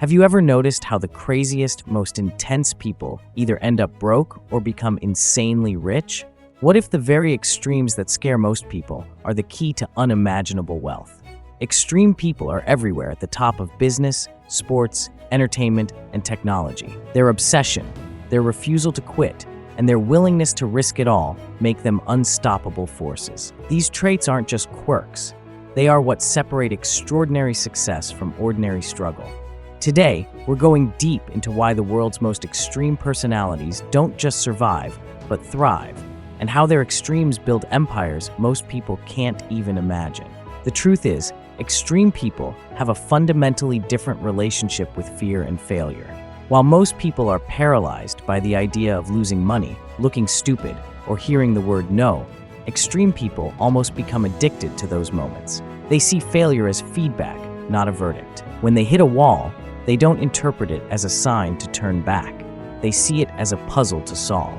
Have you ever noticed how the craziest, most intense people either end up broke or become insanely rich? What if the very extremes that scare most people are the key to unimaginable wealth? Extreme people are everywhere at the top of business, sports, entertainment, and technology. Their obsession, their refusal to quit, and their willingness to risk it all make them unstoppable forces. These traits aren't just quirks. They are what separate extraordinary success from ordinary struggle. Today, we're going deep into why the world's most extreme personalities don't just survive, but thrive, and how their extremes build empires most people can't even imagine. The truth is, extreme people have a fundamentally different relationship with fear and failure. While most people are paralyzed by the idea of losing money, looking stupid, or hearing the word no, extreme people almost become addicted to those moments. They see failure as feedback, not a verdict. When they hit a wall, they don't interpret it as a sign to turn back. They see it as a puzzle to solve.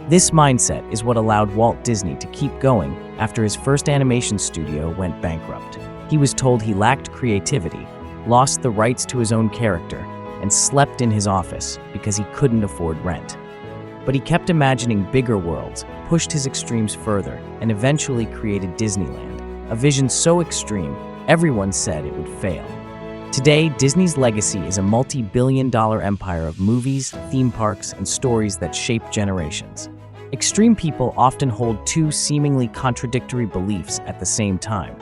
This mindset is what allowed Walt Disney to keep going after his first animation studio went bankrupt. He was told he lacked creativity, lost the rights to his own character, and slept in his office because he couldn't afford rent. But he kept imagining bigger worlds, pushed his extremes further, and eventually created Disneyland, a vision so extreme, everyone said it would fail. Today, Disney's legacy is a multi-billion-dollar empire of movies, theme parks, and stories that shape generations. Extreme people often hold two seemingly contradictory beliefs at the same time.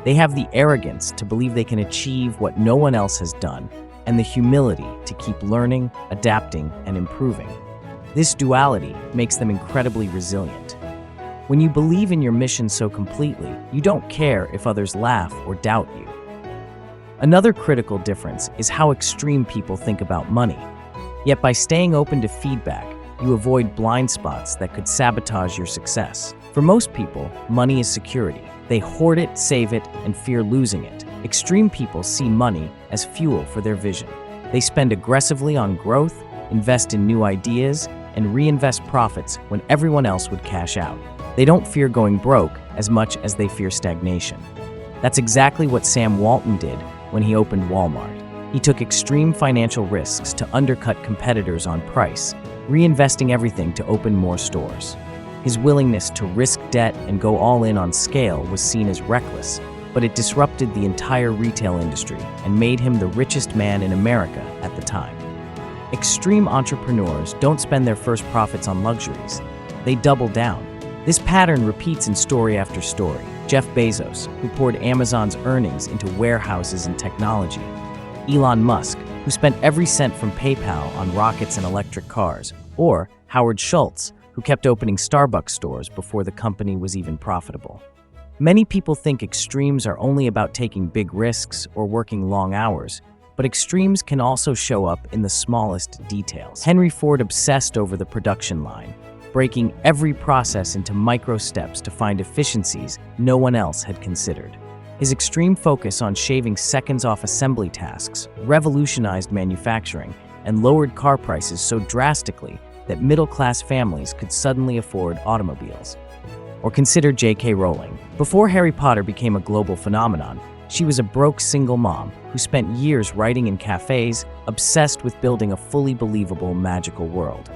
They have the arrogance to believe they can achieve what no one else has done, and the humility to keep learning, adapting, and improving. This duality makes them incredibly resilient. When you believe in your mission so completely, you don't care if others laugh or doubt you. Another critical difference is how extreme people think about money. Yet by staying open to feedback, you avoid blind spots that could sabotage your success. For most people, money is security. They hoard it, save it, and fear losing it. Extreme people see money as fuel for their vision. They spend aggressively on growth, invest in new ideas, and reinvest profits when everyone else would cash out. They don't fear going broke as much as they fear stagnation. That's exactly what Sam Walton did when he opened Walmart. He took extreme financial risks to undercut competitors on price, reinvesting everything to open more stores. His willingness to risk debt and go all in on scale was seen as reckless, but it disrupted the entire retail industry and made him the richest man in America at the time. Extreme entrepreneurs don't spend their first profits on luxuries. They double down. This pattern repeats in story after story. Jeff Bezos, who poured Amazon's earnings into warehouses and technology. Elon Musk, who spent every cent from PayPal on rockets and electric cars. Or Howard Schultz, who kept opening Starbucks stores before the company was even profitable. Many people think extremes are only about taking big risks or working long hours, but extremes can also show up in the smallest details. Henry Ford obsessed over the production line, breaking every process into micro steps to find efficiencies no one else had considered. His extreme focus on shaving seconds off assembly tasks revolutionized manufacturing and lowered car prices so drastically that middle-class families could suddenly afford automobiles. Or consider J.K. Rowling. Before Harry Potter became a global phenomenon, she was a broke single mom who spent years writing in cafes, obsessed with building a fully believable magical world.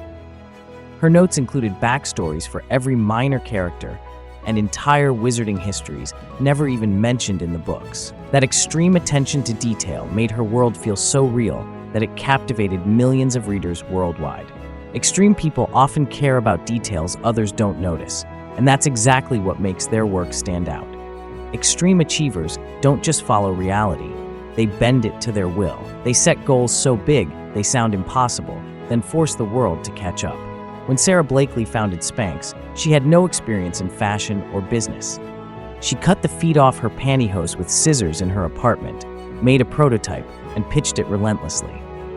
Her notes included backstories for every minor character and entire wizarding histories never even mentioned in the books. That extreme attention to detail made her world feel so real that it captivated millions of readers worldwide. Extreme people often care about details others don't notice, and that's exactly what makes their work stand out. Extreme achievers don't just follow reality, they bend it to their will. They set goals so big they sound impossible, then force the world to catch up. When Sara Blakely founded Spanx, she had no experience in fashion or business. She cut the feet off her pantyhose with scissors in her apartment, made a prototype, and pitched it relentlessly.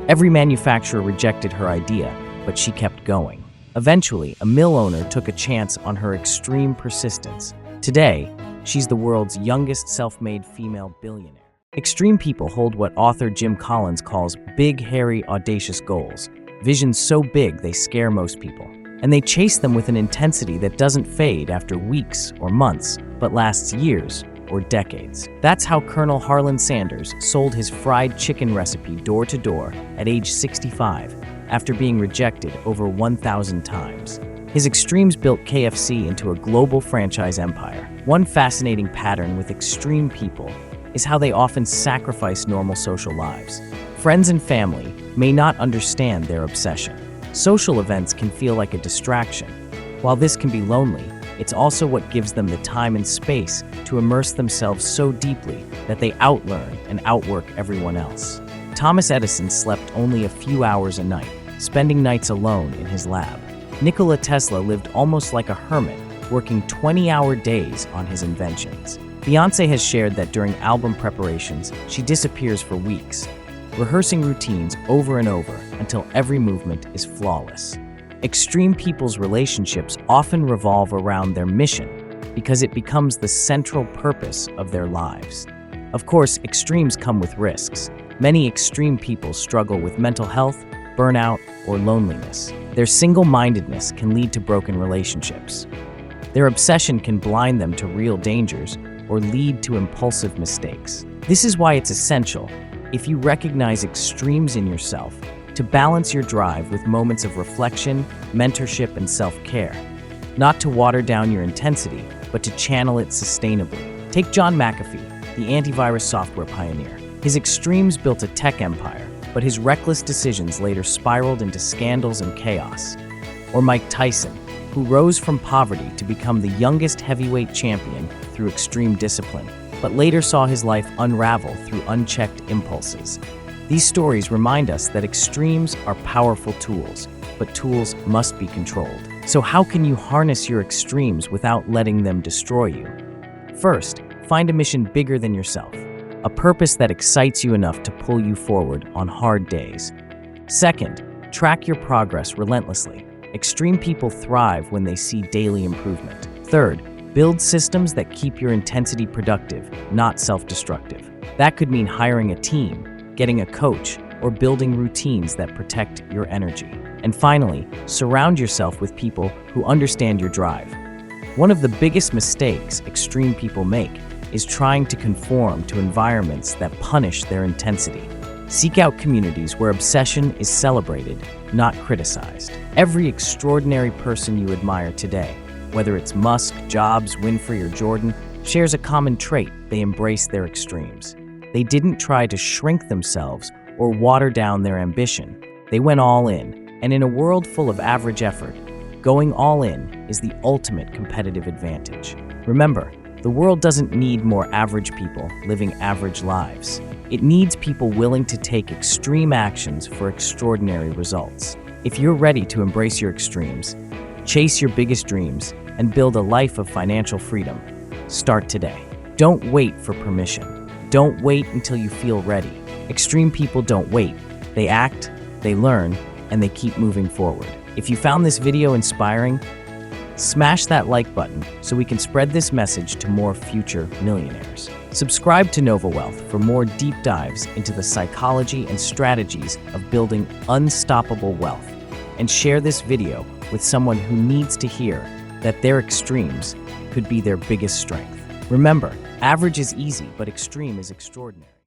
Every manufacturer rejected her idea, but she kept going. Eventually, a mill owner took a chance on her extreme persistence. Today, she's the world's youngest self-made female billionaire. Extreme people hold what author Jim Collins calls big, hairy, audacious goals. Visions so big they scare most people. And they chase them with an intensity that doesn't fade after weeks or months, but lasts years, or decades. That's how Colonel Harlan Sanders sold his fried chicken recipe door to door at age 65 after being rejected over 1,000 times. His extremes built KFC into a global franchise empire. One fascinating pattern with extreme people is how they often sacrifice normal social lives. Friends and family may not understand their obsession. Social events can feel like a distraction. While this can be lonely, it's also what gives them the time and space to immerse themselves so deeply that they outlearn and outwork everyone else. Thomas Edison slept only a few hours a night, spending nights alone in his lab. Nikola Tesla lived almost like a hermit, working 20-hour days on his inventions. Beyoncé has shared that during album preparations, she disappears for weeks, rehearsing routines over and over until every movement is flawless. Extreme people's relationships often revolve around their mission because it becomes the central purpose of their lives. Of course, extremes come with risks. Many extreme people struggle with mental health, burnout, or loneliness. Their single-mindedness can lead to broken relationships. Their obsession can blind them to real dangers or lead to impulsive mistakes. This is why it's essential, if you recognize extremes in yourself, to balance your drive with moments of reflection, mentorship, and self-care. Not to water down your intensity, but to channel it sustainably. Take John McAfee, the antivirus software pioneer. His extremes built a tech empire, but his reckless decisions later spiraled into scandals and chaos. Or Mike Tyson, who rose from poverty to become the youngest heavyweight champion through extreme discipline, but later saw his life unravel through unchecked impulses. These stories remind us that extremes are powerful tools, but tools must be controlled. So how can you harness your extremes without letting them destroy you? First, find a mission bigger than yourself, a purpose that excites you enough to pull you forward on hard days. Second, track your progress relentlessly. Extreme people thrive when they see daily improvement. Third, build systems that keep your intensity productive, not self-destructive. That could mean hiring a team, getting a coach, or building routines that protect your energy. And finally, surround yourself with people who understand your drive. One of the biggest mistakes extreme people make is trying to conform to environments that punish their intensity. Seek out communities where obsession is celebrated, not criticized. Every extraordinary person you admire today, whether it's Musk, Jobs, Winfrey, or Jordan, shares a common trait: they embrace their extremes. They didn't try to shrink themselves or water down their ambition. They went all in, and in a world full of average effort, going all in is the ultimate competitive advantage. Remember, the world doesn't need more average people living average lives. It needs people willing to take extreme actions for extraordinary results. If you're ready to embrace your extremes, chase your biggest dreams, and build a life of financial freedom, start today. Don't wait for permission. Don't wait until you feel ready. Extreme people don't wait. They act, they learn, and they keep moving forward. If you found this video inspiring, smash that like button so we can spread this message to more future millionaires. Subscribe to Nova Wealth for more deep dives into the psychology and strategies of building unstoppable wealth. And share this video with someone who needs to hear that their extremes could be their biggest strength. Remember, average is easy, but extreme is extraordinary.